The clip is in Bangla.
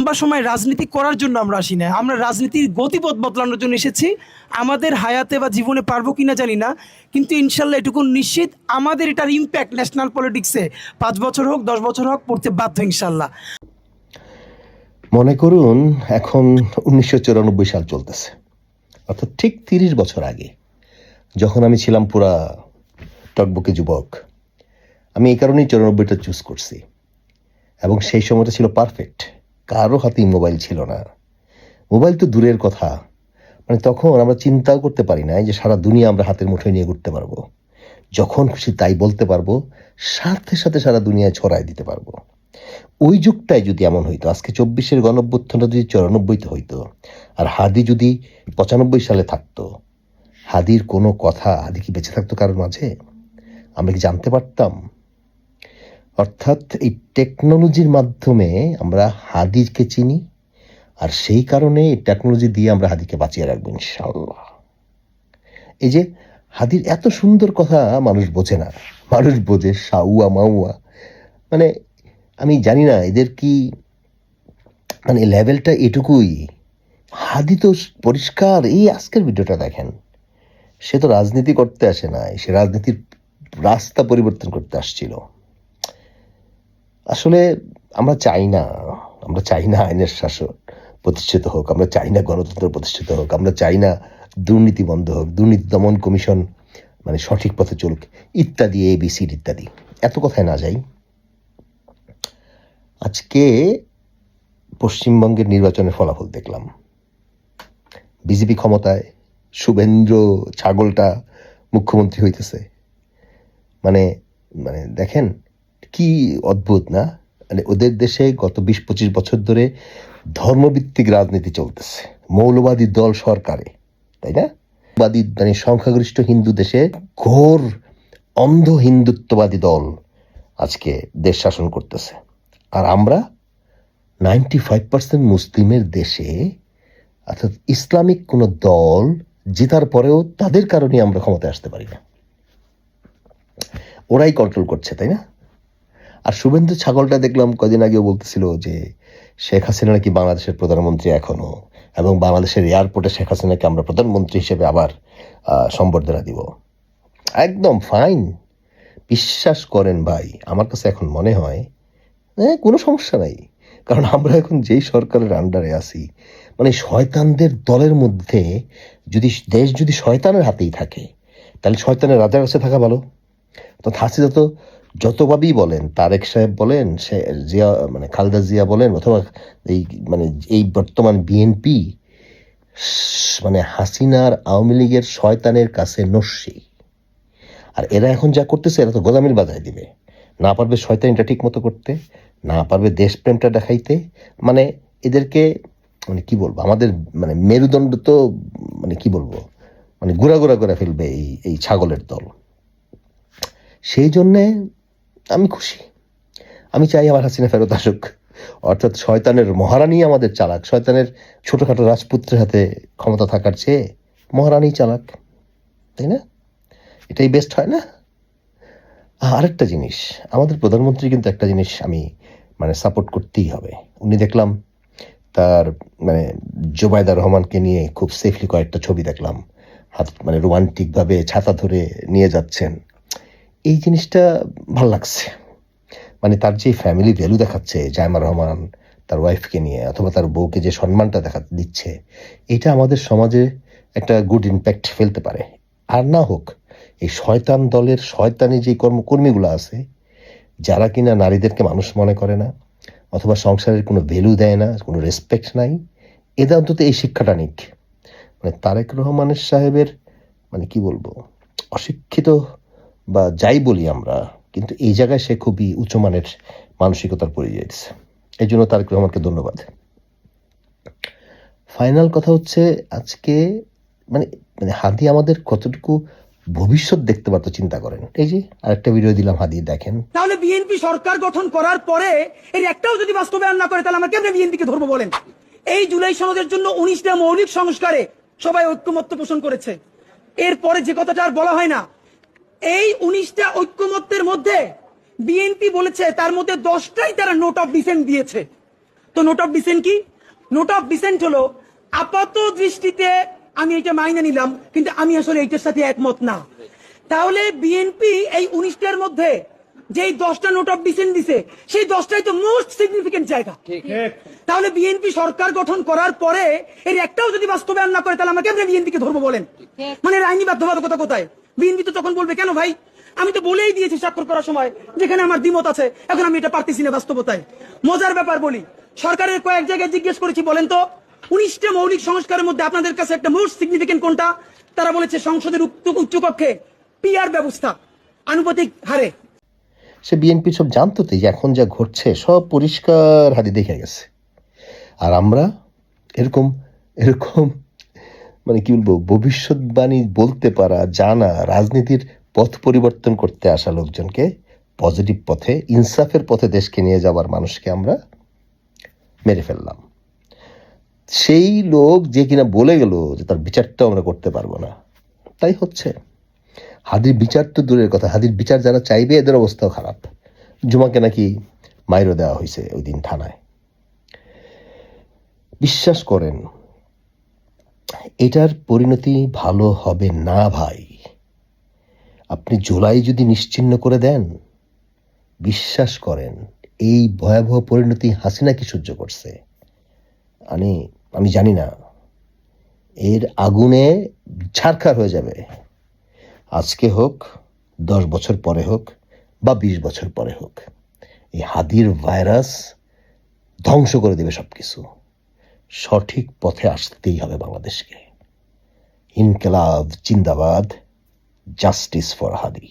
লম্বা সময় রাজনীতি করার জন্য আমরা আসি না, আমরা রাজনীতির গতিপথ বদলানোর জন্য এসেছি। আমাদের হায়াতে বা জীবনে পারবো কিনা জানি না, কিন্তু ইনশাল্লাহ এটুকু নিশ্চিত, আমাদের এটার ইম্প্যাক্ট ন্যাশনাল পলিটিক্সে 5 বছর হোক 10 বছর হোক পড়তে বাধ্য ইনশাল্লাহ। মনে করুন এখন 1994 সাল চলতেছে, অর্থাৎ ঠিক 30 বছর আগে, যখন আমি ছিলাম পুরা টকবকে যুবক। আমি এই কারণেই 94টা চুজ করছি, এবং সেই সময়টা ছিল পারফেক্ট। কারো হাতেই মোবাইল ছিল না, মোবাইল তো দূরের কথা, মানে তখন আমরা চিন্তাও করতে পারি না যে সারা দুনিয়া আমরা হাতের মুঠোয় নিয়ে ঘুরতে পারবো, যখন খুশি তাই বলতে পারবো, সাথে সাথে সারা দুনিয়ায় ছড়াই দিতে পারবো। ওই যুগটাই যদি এমন হইতো, আজকে 24-এর গণঅভ্যুত্থানটা যদি 94-তে হইতো, আর হাদি যদি 95 সালে থাকতো, হাদির কোনো কথা, হাদি কি বেঁচে থাকতো কারোর মাঝে? আমরা কি জানতে পারতাম? অর্থাৎ এই টেকনোলজির মাধ্যমে আমরা হাদিকে চিনি, আর সেই কারণে এই টেকনোলজি দিয়ে আমরা হাদিকে বাঁচিয়ে রাখবো ইনশাআল্লাহ। এই যে হাদির এত সুন্দর কথা মানুষ বোঝে না, মানুষ বোঝে সাউয়া মাউয়া। মানে আমি জানি না এদের কি, মানে লেভেলটা এটুকুই। হাদি তো পরিষ্কার, এই আজকের ভিডিওটা দেখেন, সে তো রাজনীতি করতে আসে নাই, সে রাজনীতির রাস্তা পরিবর্তন করতে আসছিল। আসলে আমরা চাই না, আমরা চাই না আইনের শাসন প্রতিষ্ঠিত হোক, আমরা চাই না গণতন্ত্র প্রতিষ্ঠিত হোক, আমরা চাই না দুর্নীতি বন্ধ হোক, দুর্নীতি দমন কমিশন মানে সঠিক পথে চলুক, ইত্যাদি এবিসিড ইত্যাদি। এত কথায় না যাই, আজকে পশ্চিমবঙ্গের নির্বাচনের ফলাফল দেখলাম। বিজেপি ক্ষমতায়, শুভেন্দ্র ছাগলটা মুখ্যমন্ত্রী হইতেছে। মানে মানে দেখেন কি অদ্ভুত না? মানে ওদের দেশে গত 20-25 বছর ধরে ধর্মভিত্তিক রাজনীতি চলতেছে, মৌলবাদী দল সরকারে, তাই না? বাদী মানে সংখ্যাগরিষ্ঠ হিন্দু দেশে ঘোর অন্ধ হিন্দুত্ববাদী দল আজকে দেশ শাসন করতেছে। আর আমরা 95% মুসলিমের দেশে, অর্থাৎ ইসলামিক কোনো দল জেতার পরেও তাদের কারণে আমরা ক্ষমতায় আসতে পারি না, ওরাই কন্ট্রোল করছে, তাই না? আর শুভেন্দু ছাগলটা দেখলাম কদিন আগেও বলতেছিল যে শেখ হাসিনা নাকি বাংলাদেশের প্রধানমন্ত্রী এখনো, এবং বাংলাদেশের এয়ারপোর্টে শেখ হাসিনাকে আমরা প্রধানমন্ত্রী হিসেবে আবার সম্বর্ধনা দিব। একদম ফাইন, বিশ্বাস করেন ভাই, আমার কাছে এখন মনে হয় কোনো সমস্যা নাই। কারণ আমরা এখন যেই সরকারের আন্ডারে আছি, মানে শয়তানদের দলের মধ্যে যদি দেশ যদি শয়তানের হাতেই থাকে, তাহলে শয়তানের রাজার কাছে থাকা ভালো। তো হাসিনা তো যতভাবেই বলেন, তারেক সাহেব বলেন, সে জিয়া মানে খালেদা জিয়া বলেন, অথবা এই মানে এই বর্তমান বিএনপি, মানে হাসিনার আওয়ামী লীগের শয়তানের কাছে নস্যি। আর এরা এখন যা করতেছে, এরা তো গোলামির বাজায় দিবে, না পারবে শয়তানিটা ঠিক মতো করতে, না পারবে দেশপ্রেমটা দেখাইতে। মানে এদেরকে মানে কি বলবো, আমাদের মানে মেরুদণ্ড তো মানে কি বলবো, মানে গুড়া গুড়া করে ফেলবে এই এই ছাগলের দল। সেই জন্যে আমি খুশি, আমি চাই আমার হাসিনা ফেরত আসুক। অর্থাৎ শয়তানের মহারানী আমাদের চালাক, শয়তানের ছোটোখাটো রাজপুত্রের হাতে ক্ষমতা থাকার চেয়ে মহারানী চালাক, তাই না? এটাই বেস্ট হয় না? আরেকটা জিনিস, আমাদের প্রধানমন্ত্রী কিন্তু একটা জিনিস আমি মানে সাপোর্ট করতেই হবে। উনি দেখলাম তার মানে জোবায়দা রহমানকে নিয়ে খুব সেফলি কয়েকটা ছবি দেখলাম, হাত মানে রোমান্টিকভাবে ছাতা ধরে নিয়ে যাচ্ছেন। এই জিনিসটা ভাল লাগছে। মানে তার যে ফ্যামিলি ভ্যালু দেখাচ্ছে জায়মা রহমান তার ওয়াইফকে নিয়ে, অথবা তার বউকে যে সম্মানটা দিচ্ছে, এটা আমাদের সমাজে একটা গুড ইম্প্যাক্ট ফেলতে পারে। আর না হোক এই শয়তান দলের শয়তানি যে কর্মীগুলো আছে, যারা কিনা নারীদেরকে মানুষ মনে করে না, অথবা সংসারের কোনো ভ্যালু দেয় না, কোনো রেসপেক্ট নাই, এদের অন্তত এই শিক্ষাটা নিক। মানে তারেক রহমানের সাহেবের মানে কি বলবো, অশিক্ষিত বা যাই বলি আমরা, কিন্তু এই জায়গায় সে খুবই উচ্চমানের মানসিকতার পরিচয় দিচ্ছে। এই জন্য তারেক রহমানকে ধন্যবাদ। ফাইনাল কথা হচ্ছে, আজকে মানে মানে হাদি আমাদের কতটুকু ভবিষ্যৎ দেখতে পারতো চিন্তা করেন। এই যে আরেকটা ভিডিও দিলাম, হাদি দেখেন। তাহলে বিএনপি সরকার গঠন করার পরে এর একটাও যদি বাস্তবায়ন না করে, তাহলে আমরা কেমনে বিএনপিকে ধরবো বলেন? এই জুলাই সনদের জন্য 19টা মৌলিক সংস্কারে সবাই ঐক্যমত্য পোষণ করেছে। এরপরে যে কথাটা আর বলা হয় না, এই 19টা ঐক্যমত্যের মধ্যে বিএনপি বলেছে তার মধ্যে 10টাই তারা নোট অফ ডিসেন্ট দিয়েছে। তো নোট অফ ডিসেন্ট কি? নোট অফ ডিসেন্ট হলো আপাত দৃষ্টিতে আমি এটা মাইনে নিলাম, কিন্তু আমি আসলে এইটার সাথে একমত না। তাহলে বিএনপি এই 19টার মধ্যে যেই 10টা নোট অফ ডিসেন্ট দিছে, সেই 10টাই তো মোস্ট সিগনিফিকেন্ট জায়গা। তাহলে বিএনপি সরকার গঠন করার পরে এর একটাও যদি বাস্তবায়ন না করে, তাহলে আমরা কেমনে বিএনপিকে ধরবো বলেন? মানে এর আইনি বাধ্যবাধকতা কোথায়? বিএনপি তো তখন বলবে, কেন ভাই, আমি তো বলেই দিয়েছি স্বাক্ষর করার সময় যেখানে আমার দ্বিমত আছে, এখন আমি এটা পারতেছি না বাস্তবতায়। মজার ব্যাপার বলি, সরকারের কয়েক জায়গায় জিজ্ঞেস করেছি, বলেন তো 19টা মৌলিক সংস্কারের মধ্যে আপনাদের কাছে একটা মোস্ট সিগনিফিকেন্ট কোনটা? তারা বলেছে সংসদের উচ্চকক্ষে পিআর ব্যবস্থা আনুপাতিক হারে। সে বিএনপি সব জানতো তো যে এখন যা ঘটছে সব পরিষ্কার হাতে দেখে গেছে। আর আমরা এরকম এরকম মানে কি বলবো, ভবিষ্যৎবাণী বলতে পারা, জানা, রাজনীতির পথ পরিবর্তন করতে আসা লোকজনকে পজিটিভ পথে, ইনসাফের পথে দেশকে নিয়ে যাবার মানুষকে আমরা মেরে ফেললাম। সেই লোক যে কিনা বলে গেল যে তার বিচারটাও আমরা করতে পারবো না, তাই হচ্ছে। হাদির বিচার তো দূরের কথা, হাদির বিচার যারা চাইবে এদের অবস্থাও খারাপ। জুমাকে নাকি মাইরও দেওয়া হয়েছে ওই দিন থানায়। বিশ্বাস করেন এটার পরিণতি ভালো হবে না ভাই। আপনি জুলাই যদি নিশ্চিহ্ন করে দেন, বিশ্বাস করেন এই ভয়াবহ পরিণতি হাসিনা কি সহ্য করছে আমি জানি না। এর আগুনে ছারখার হয়ে যাবে। আজকে হোক, 10 বছর পরে হোক, বা 20 বছর পরে হোক, এই হাদির ভাইরাস ধ্বংস করে দেবে সবকিছু। সঠিক পথে আসতেই হবে বাংলাদেশকে। ইনকিলাব জিন্দাবাদ, জাস্টিস ফর হাদি।